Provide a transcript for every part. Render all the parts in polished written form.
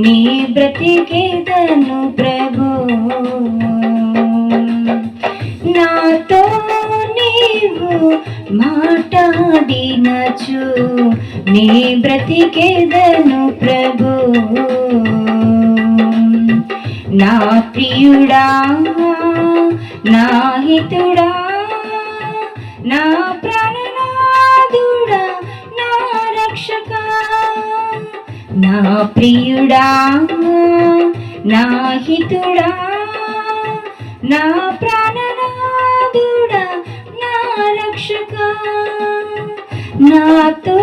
నీ బ్రతికేదను ప్రభు. నాతో నీవు మాట్లాడినచు నీ బ్రతికేదను ప్రభు. నా ప్రియుడా, నా హితుడా, నా ప్రాణనాథుడా, నా రక్షక. నా ప్రియుడా, నా హితుడా, నా ప్రాణనాథుడా, నా రక్షక. నాతో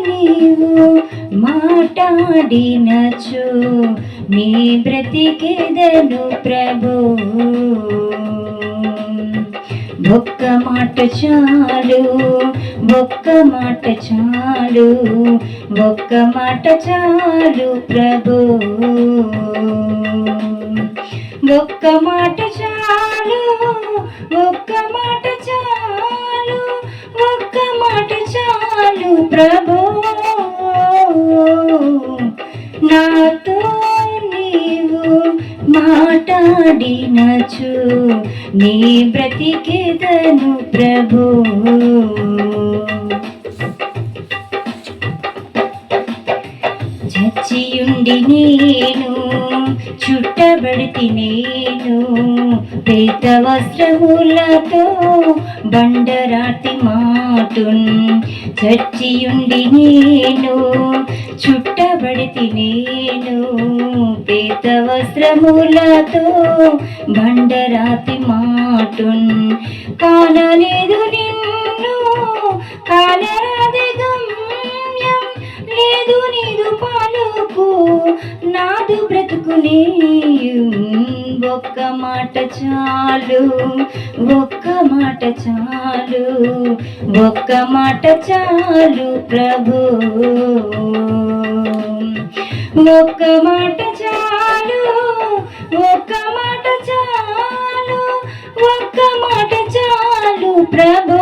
నీవు మాట్లాడినచు నీ బ్రతికేదను ప్రభు. ఒక్క మాట చాలు, ఒక్క మాట చాలు, ఒక్క మాట చాలు ప్రభు. ఒక్క మాట చాలు, ఒక్క మాట చాలు, ఒక్క మాట చాలు ప్రభు. నాతో నీవు మాట్లాడినచు నీ బ్రతికేదను ప్రభు. చచ్చియుండి నేను చుట్టబడితి, నేను ప్రేత వస్త్రములతో బండరాతి మాటున్. చచ్చియుండి నేను చుట్టబడితి, నేను ప్రేత వస్త్రములతో బండరాతి మాటున్. కానలేదు నిన్ను, కానరాది గమ్యం, లేదు నీదు పాలుకు నాదు బ్రతుకునే. ఒక్క మాట చాలు, ఒక్క మాట చాలు, ఒక్క మాట చాలు ప్రభు. ఒక్క మాట చాలు, ఒక్క మాట చాలు, ఒక్క మాట చాలు ప్రభు.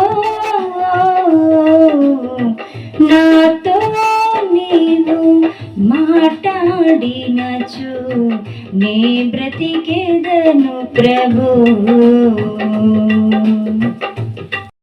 నాతో నీవు మాట్లాడినచు నీ బ్రతికేదను ప్రభు.